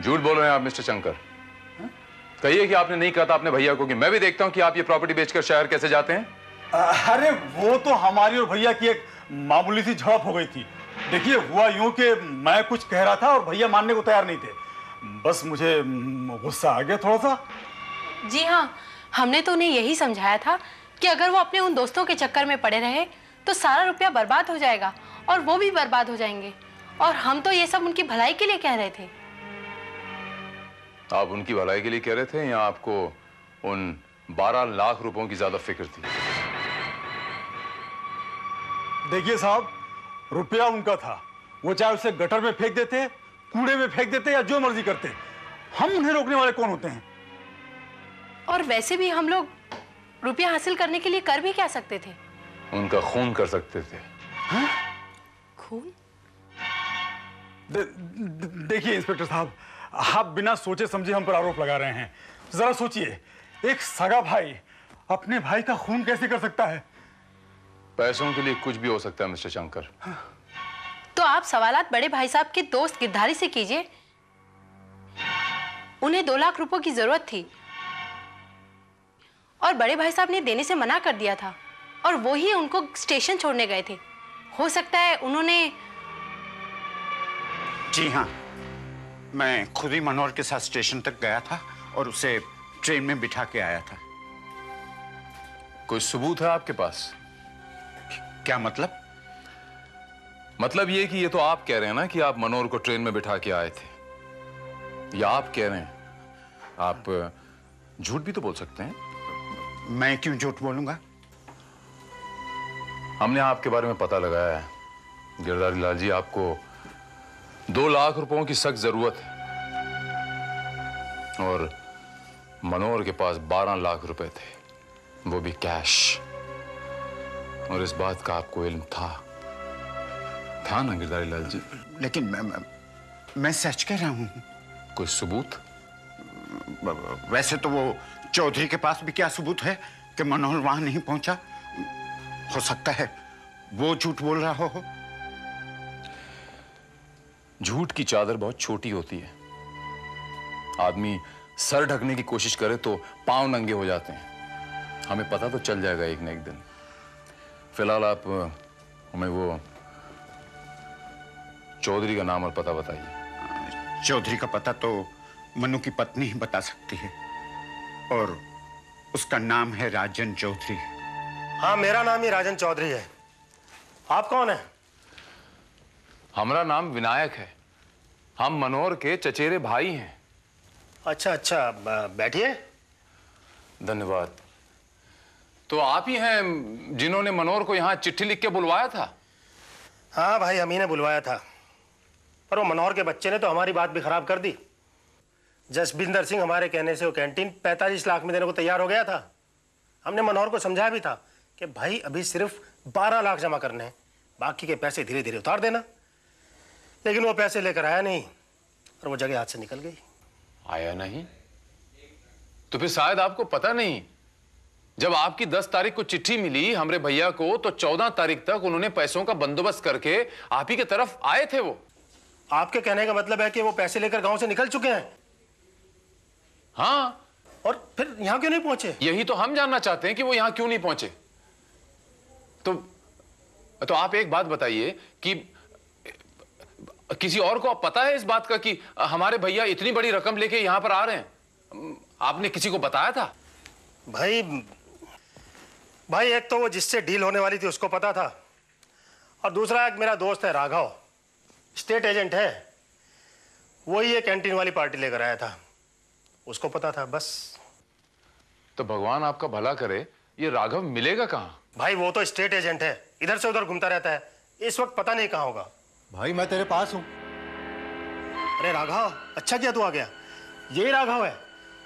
Speaker 12: झूठ बोल रहे हैं आप मिस्टर शंकर। कहिए कि आपने नहीं कहा था अपने भैया को कि मैं भी देखता हूं कि आप ये प्रॉपर्टी बेचकर शहर कैसे जाते हैं।
Speaker 5: अरे वो तो हमारी और भैया की एक मामूली सी झड़प हो गई थी। देखिए, हुआ यूं कि मैं कुछ कह रहा था और भैया मानने को तैयार नहीं थे। बस मुझे गुस्सा आ गया थोड़ा सा।
Speaker 15: जी हाँ, हमने तो उन्हें यही समझाया था कि अगर वो अपने उन दोस्तों के चक्कर में पड़े रहे तो सारा रुपया बर्बाद हो जाएगा और वो भी बर्बाद हो जाएंगे, और हम तो ये सब उनकी भलाई के लिए कह रहे थे।
Speaker 12: आप उनकी भलाई के लिए कह रहे थे या आपको उन 12 लाख रुपयों की ज्यादा फिक्र थी?
Speaker 5: देखिए साहब, रुपया उनका था, वो चाहे उसे गटर में फेंक देते, कूड़े में फेंक देते या जो मर्जी करते, हम उन्हें रोकने वाले कौन होते हैं?
Speaker 15: और वैसे भी हम लोग रुपया हासिल करने के लिए कर भी क्या सकते थे?
Speaker 12: उनका खून कर सकते थे।
Speaker 5: हाँ?
Speaker 15: खून?
Speaker 5: देखिए इंस्पेक्टर साहब, आप बिना सोचे समझे हम पर आरोप लगा रहे हैं। जरा सोचिए, एक सगा भाई अपने भाई का खून कैसे कर सकता है?
Speaker 12: पैसों के लिए कुछ भी हो सकता है मिस्टर शंकर।
Speaker 15: तो आप सवालात बड़े भाई साहब के दोस्त गिरधारी से कीजिए। उन्हें 2 लाख रुपयों की जरूरत थी और बड़े भाई साहब ने देने से मना कर दिया था, और वो ही उनको स्टेशन छोड़ने गए थे। हो सकता है उन्होंने।
Speaker 6: जी हाँ, मैं खुद ही मनोहर के साथ स्टेशन तक गया था और उसे ट्रेन में बिठा के आया था।
Speaker 12: कोई सबूत है आपके पास?
Speaker 6: क्या मतलब?
Speaker 12: मतलब ये कि ये तो आप कह रहे हैं ना कि आप मनोहर को ट्रेन में बिठा के आए थे, या आप कह रहे हैं? आप झूठ भी तो बोल सकते हैं।
Speaker 6: मैं क्यों झूठ बोलूंगा?
Speaker 12: हमने आपके बारे में पता लगाया है गिरधारी लाल जी, आपको 2 लाख रुपयों की सख्त जरूरत है और मनोहर के पास 12 लाख रुपए थे, वो भी कैश। और इस बात का आपको इल्म था ना गिरधारी लाल जी?
Speaker 6: लेकिन मैं सच कह रहा हूं।
Speaker 12: कोई सबूत?
Speaker 6: वैसे तो वो चौधरी के पास भी क्या सबूत है कि मनोहर वहां नहीं पहुंचा? हो सकता है वो झूठ बोल रहा हो।
Speaker 12: झूठ की चादर बहुत छोटी होती है। आदमी सर ढकने की कोशिश करे तो पांव नंगे हो जाते हैं। हमें पता तो चल जाएगा एक न एक दिन। फिलहाल आप हमें वो चौधरी का नाम और पता बताइए।
Speaker 6: चौधरी का पता तो मनु की पत्नी ही बता सकती है, और उसका नाम है राजन चौधरी।
Speaker 3: हाँ, मेरा नाम ही राजन चौधरी है। आप कौन है?
Speaker 12: हमारा नाम विनायक है। हम मनोहर के चचेरे भाई हैं।
Speaker 3: अच्छा अच्छा, बैठिए।
Speaker 12: धन्यवाद। तो आप ही हैं जिन्होंने मनोहर को यहाँ चिट्ठी लिख के बुलवाया था?
Speaker 3: हाँ भाई, हम ही ने बुलवाया था, पर वो मनोहर के बच्चे ने तो हमारी बात भी खराब कर दी। जसबिंदर सिंह हमारे कहने से वो कैंटीन 45 लाख में देने को तैयार हो गया था। हमने मनोहर को समझाया भी था कि भाई अभी सिर्फ 12 लाख जमा करने हैं, बाकी के पैसे धीरे धीरे उतार देना। लेकिन वो पैसे लेकर आया नहीं और वो जगह हाथ से निकल गई।
Speaker 12: आया नहीं? तो फिर शायद आपको पता नहीं, जब आपकी 10 तारीख को चिट्ठी मिली हमरे भैया को, तो 14 तारीख तक उन्होंने पैसों का बंदोबस्त करके आप ही की तरफ आए थे। वो
Speaker 3: आपके कहने का मतलब है कि वो पैसे लेकर गांव से निकल चुके हैं?
Speaker 12: हाँ।
Speaker 3: और फिर यहां क्यों नहीं पहुंचे?
Speaker 12: यही तो हम जानना चाहते हैं कि वो यहां क्यों नहीं पहुंचे। तो आप एक बात बताइए कि किसी और को पता है इस बात का कि हमारे भैया इतनी बड़ी रकम लेके यहां पर आ रहे हैं? आपने किसी को बताया था?
Speaker 3: भाई एक तो वो जिससे डील होने वाली थी उसको पता था, और दूसरा एक मेरा दोस्त है राघव, स्टेट एजेंट है, वही ये कैंटीन वाली पार्टी लेकर आया था, उसको पता था बस।
Speaker 12: तो भगवान आपका भला करे, ये राघव मिलेगा कहां?
Speaker 3: भाई वो तो स्टेट एजेंट है, इधर से उधर घूमता रहता है, इस वक्त पता नहीं कहां होगा।
Speaker 9: भाई मैं तेरे पास हूं।
Speaker 3: अरे राघव, अच्छा किया तू आ गया। यही राघव है,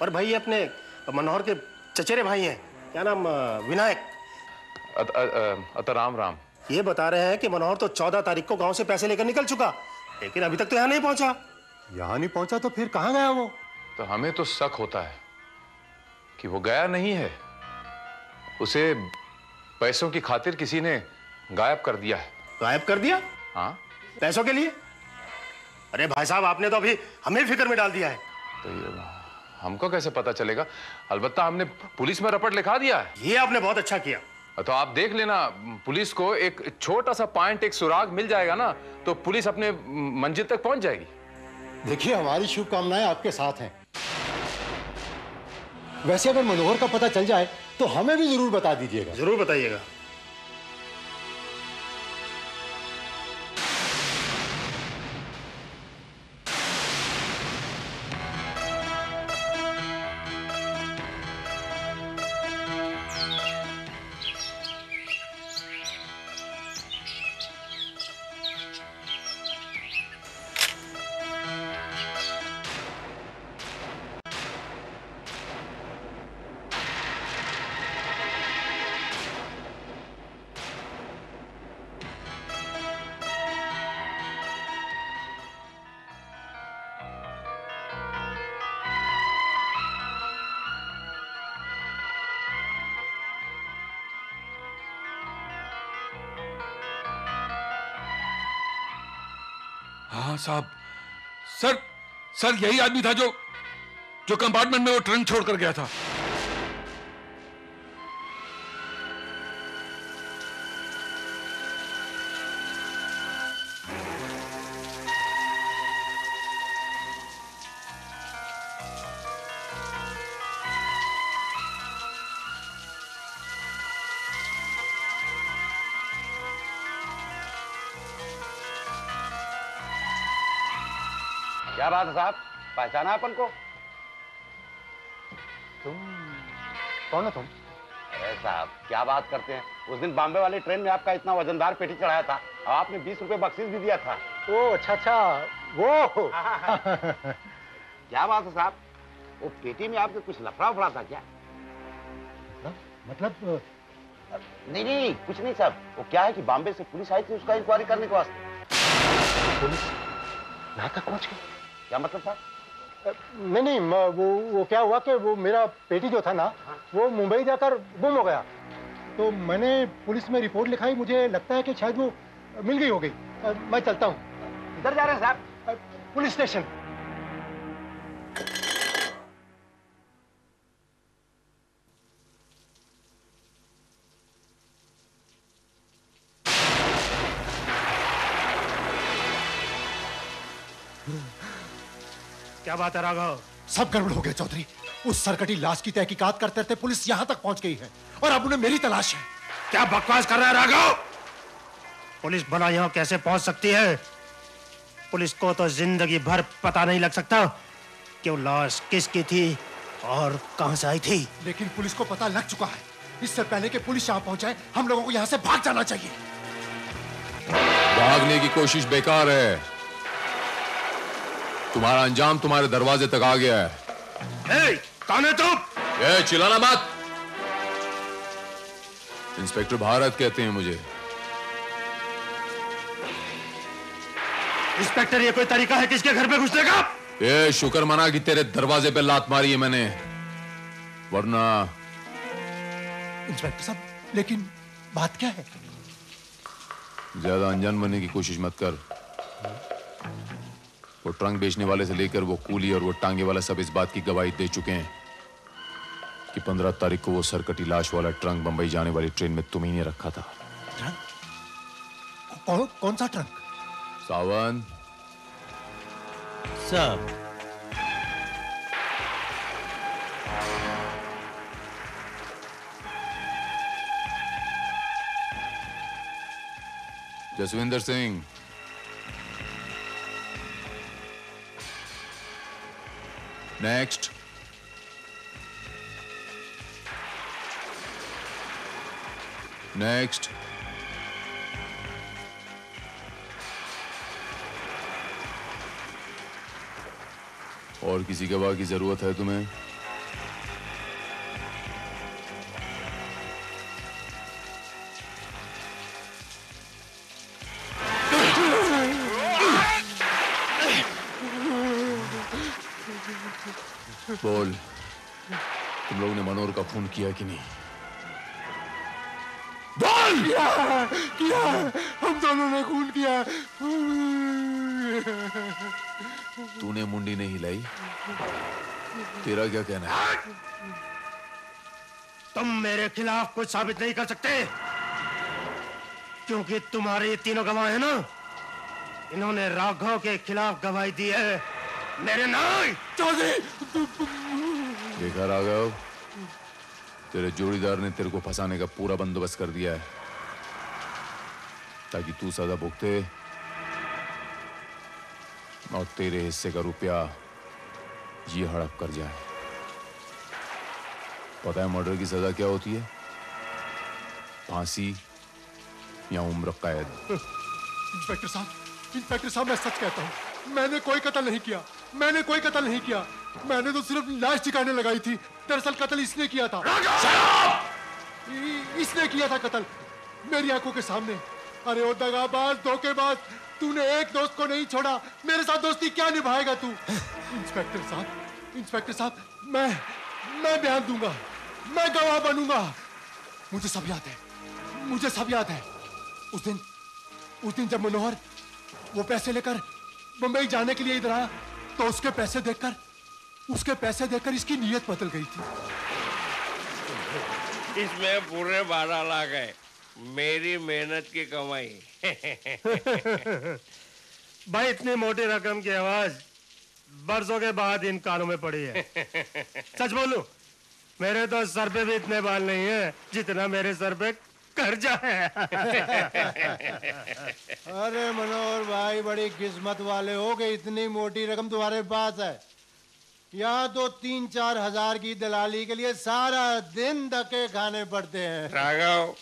Speaker 3: और भाई अपने मनोहर के चचेरे भाई हैं, क्या नाम? विनायक।
Speaker 12: राम राम।
Speaker 3: ये बता रहे हैं कि मनोहर तो 14 तारीख को गांव से पैसे लेकर निकल चुका, लेकिन अभी तक तो यहाँ नहीं पहुंचा।
Speaker 9: यहाँ नहीं पहुंचा तो फिर कहाँ गया वो?
Speaker 12: तो हमें तो शक होता है कि वो गया नहीं है, उसे पैसों की खातिर किसी ने गायब कर दिया है।
Speaker 3: गायब कर दिया?
Speaker 12: हाँ।
Speaker 3: पैसों के लिए? अरे भाई साहब, आपने तो अभी हमें फिक्र में डाल दिया है।
Speaker 12: तो ये हमको कैसे पता चलेगा? अलबत्ता हमने पुलिस में रपट लिखा दिया है।
Speaker 3: ये आपने बहुत अच्छा किया।
Speaker 12: तो आप देख लेना, पुलिस को एक छोटा सा पॉइंट, एक सुराग मिल जाएगा ना, तो पुलिस अपने मंजिल तक पहुंच जाएगी।
Speaker 16: देखिए, हमारी शुभकामनाएं आपके साथ हैं। वैसे अगर मनोहर का पता चल जाए तो हमें भी जरूर बता दीजिएगा।
Speaker 3: जरूर बताइएगा।
Speaker 10: हाँ साहब, सर यही आदमी था जो कंपार्टमेंट में वो ट्रंक छोड़कर गया था।
Speaker 14: क्या बात है साहब, पहचाना अपन को?
Speaker 16: तुम कौन हो तुम?
Speaker 14: अरे साहब, क्या बात करते हैं, उस दिन बॉम्बे वाली ट्रेन में आपका इतना वजनदार पेटी चढ़ाया था और आपने 20 रुपए बख्शीश भी दिया था।
Speaker 16: ओ अच्छा, वो
Speaker 14: क्या बात है साहब, वो पेटी में आपके कुछ लफड़ा उफड़ा था क्या?
Speaker 16: मतलब
Speaker 14: नहीं, कुछ नहीं साहब। वो क्या है कि बॉम्बे से पुलिस आई थी उसका इंक्वायरी करने के वास्ते।
Speaker 16: पुलिस यहाँ तक पहुँच गई?
Speaker 14: क्या मतलब था?
Speaker 16: नहीं, वो क्या हुआ कि वो मेरा पेटी जो था ना, वो मुंबई जाकर गुम हो गया। तो मैंने पुलिस में रिपोर्ट लिखाई, मुझे लगता है कि शायद वो मिल गई हो गई। मैं चलता हूँ।
Speaker 14: इधर जा रहे हैं साहब?
Speaker 16: Police station.
Speaker 3: क्या बात है राघव?
Speaker 16: सब गड़बड़ हो गया चौधरी। उस सरकटी लाश की तहकीकात करते करते पुलिस यहाँ तक पहुंच गई है और अब उन्हें मेरी तलाश है।
Speaker 3: क्या बकवास कर रहा है राघव? पुलिस भला यहाँ कैसे पहुंच सकती है? पुलिस को तो जिंदगी भर पता नहीं लग सकता कि वो लाश किसकी थी और कहां से आई थी।
Speaker 16: लेकिन पुलिस को पता लग चुका है। इससे पहले कि पुलिस यहाँ पहुंचे, हम लोगों को यहाँ से भाग जाना चाहिए।
Speaker 12: भागने की कोशिश बेकार है। तुम्हारा अंजाम तुम्हारे दरवाजे तक आ गया है।
Speaker 3: कौन है तुम?
Speaker 12: चिल्लाना मत। इंस्पेक्टर भारत कहते हैं मुझे।
Speaker 3: इंस्पेक्टर, ये कोई तरीका है किसके घर में घुसने का?
Speaker 12: ये शुक्र मना कि तेरे दरवाजे पे लात मारी है मैंने, वरना।
Speaker 16: इंस्पेक्टर साहब, लेकिन बात क्या है?
Speaker 12: ज्यादा अनजान बनने की कोशिश मत कर। वो ट्रंक बेचने वाले से लेकर वो कूली और वो टांगे वाला सब इस बात की गवाही दे चुके हैं कि 15 तारीख को वो सरकटी लाश वाला ट्रंक बंबई जाने वाली ट्रेन में तुम ही ने रखा था।
Speaker 16: ट्रंक? कौन सा trunk?
Speaker 12: Sawan
Speaker 11: sir,
Speaker 12: Jaswinder Singh, next. Next. और किसी गवाह की जरूरत है तुम्हें? बोल, तुम लोगों ने मनोहर का खून किया कि नहीं?
Speaker 16: किया, हम दोनों ने खून किया।
Speaker 12: तूने मुंडी नहीं हिलाई, तेरा क्या कहना है?
Speaker 3: तुम मेरे खिलाफ कुछ साबित नहीं कर सकते, क्योंकि तुम्हारे ये तीनों गवाह हैं ना, इन्होंने राघव के खिलाफ गवाही दी है। मेरे नाम चौधरी।
Speaker 12: देखा राघव, तेरे जोड़ीदार ने तेरे को फंसाने का पूरा बंदोबस्त कर दिया है, ताकि तू सजा भुगते और तेरे हिस्से का रुपया ये हड़प कर जाए। पता है मर्डर की सजा क्या होती है? फांसी या उम्र कैद।
Speaker 16: इंस्पेक्टर साहब, मैं सच कहता हूँ, मैंने कोई कत्ल नहीं किया, मैंने कोई कत्ल नहीं किया। मैंने तो सिर्फ लाश ठिकाने लगाई थी। दरअसल कत्ल इसने किया था। इसने किया था कत्ल, मेरी आंखों के सामने। अरे ओ दगाबाज, धोखेबाज, तूने एक दोस्त को नहीं छोड़ा, मेरे साथ दोस्ती क्या निभाएगा तू? इंस्पेक्टर साहब, मैं बयान दूंगा, मैं गवाह बनूंगा। मुझे सब याद है। उस दिन जब मनोहर वो पैसे लेकर मुंबई जाने के लिए इधर आया, तो उसके पैसे देखकर इसकी नीयत बदल गई थी।
Speaker 2: इसमें पूरे 12 लाख है, मेरी मेहनत की कमाई।
Speaker 3: भाई, इतनी मोटी रकम की आवाज बरसों के बाद इन कानों में पड़ी है। सच बोलूं, मेरे तो सर पे भी इतने बाल नहीं है जितना मेरे सर पे कर्जा है।
Speaker 16: अरे मनोहर भाई, बड़ी किस्मत वाले हो गए, इतनी मोटी रकम तुम्हारे पास है। यहाँ तो 3-4 हजार की दलाली के लिए सारा दिन धक्के खाने पड़ते हैं।
Speaker 2: राघव,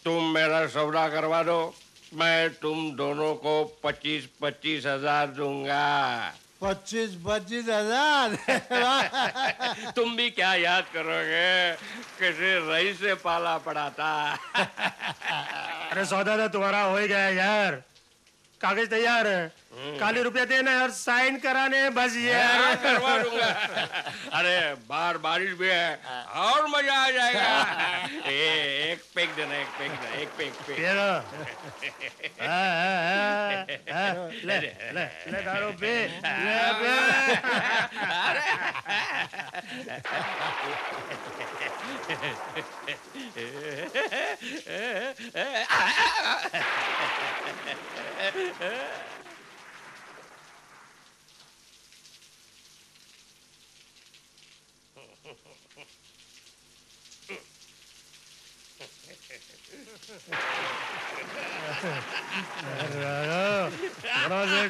Speaker 2: तुम मेरा सौदा करवा दो, मैं तुम दोनों को 25-25 हजार दूंगा।
Speaker 16: 25-25 हजार?
Speaker 2: तुम भी क्या याद करोगे, किसी रईस से पाला पड़ा था।
Speaker 3: अरे सौदा तो तुम्हारा हो ही गया यार, कागज तैयार है, खाली रुपया देना है और साइन कराने हैं बस यार।
Speaker 2: करवा दूंगा। अरे बाहर बारिश भी है और मजा आ जाएगा। एक पेग देना, एक पेग।
Speaker 3: ले दारू पी।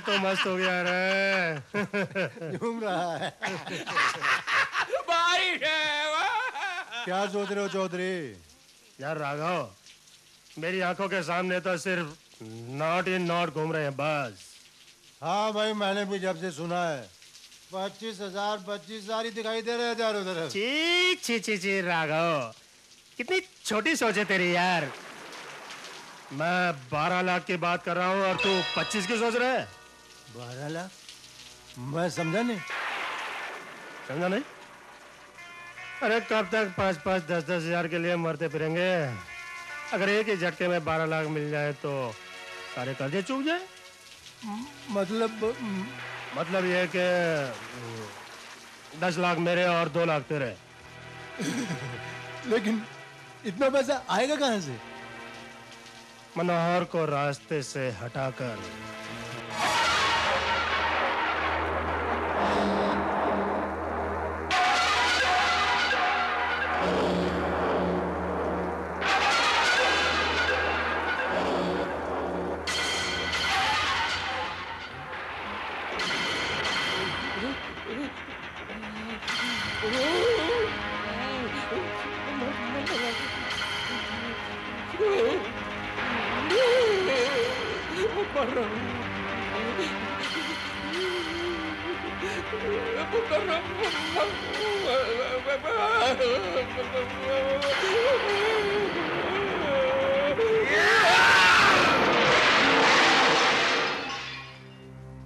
Speaker 3: तो मस्त हो गया रे।
Speaker 16: घूम रहा है।
Speaker 2: बारिश है।
Speaker 16: क्या सोच रहे हो चौधरी?
Speaker 3: यार राघव, मेरी आंखों के सामने तो सिर्फ नॉट इन नॉट घूम रहे हैं बस।
Speaker 16: हाँ भाई, मैंने भी जब से सुना है 25,000 ही दिखाई दे रहे हैं चारों तरफ।
Speaker 3: ची राघव, कितनी छोटी सोच है तेरी यार। मैं 12 लाख की बात कर रहा हूँ और तू 25 की सोच रहा है।
Speaker 16: 12 लाख? मैं समझा नहीं।
Speaker 3: अरे कब तक 5-5, 10-10 हजार के लिए मरते फिरेंगे? अगर एक ही झटके में 12 लाख मिल जाए तो सारे कर्जे चूक जाए। मतलब ये कि 10 लाख मेरे और 2 लाख तेरे।
Speaker 16: लेकिन इतना पैसा आएगा कहां से?
Speaker 3: मनोहर को रास्ते से हटाकर।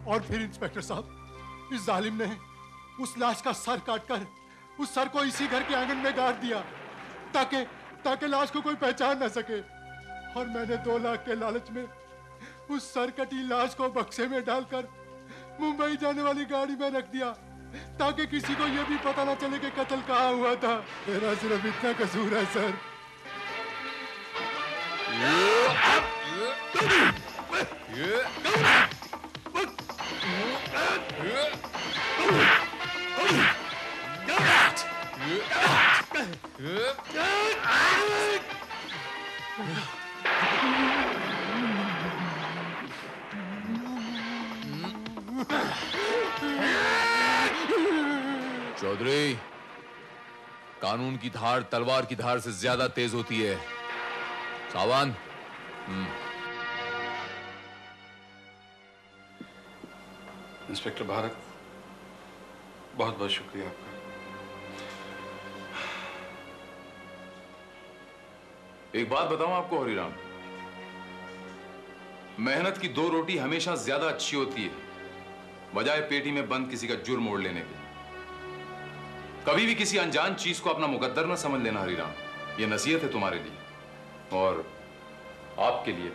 Speaker 16: और फिर इंस्पेक्टर साहब, इस जालिम ने उस लाश का सर काटकर उस सर को इसी घर के आंगन में गाड़ दिया ताकि ताकि लाश को कोई पहचान न सके। और मैंने 2 लाख के लालच में उस सर कटी लाश को बक्से में डालकर मुंबई जाने वाली गाड़ी में रख दिया ताकि किसी को यह भी पता न चले कि कत्ल कहाँ हुआ था। मेरा सिर्फ इतना कसूर है सर।
Speaker 12: चौधरी, कानून की धार तलवार की धार से ज्यादा तेज होती है। सावधान।
Speaker 10: इंस्पेक्टर भारत, बहुत बहुत शुक्रिया आपका। एक बात बताऊं आपको हरिराम, मेहनत की 2 रोटी हमेशा ज्यादा अच्छी होती है बजाय पेटी में बंद किसी का जुर्म ओढ़ लेने के। कभी भी किसी अनजान चीज को अपना मुकद्दर ना समझ लेना हरिराम, ये नसीहत है तुम्हारे लिए और आपके लिए।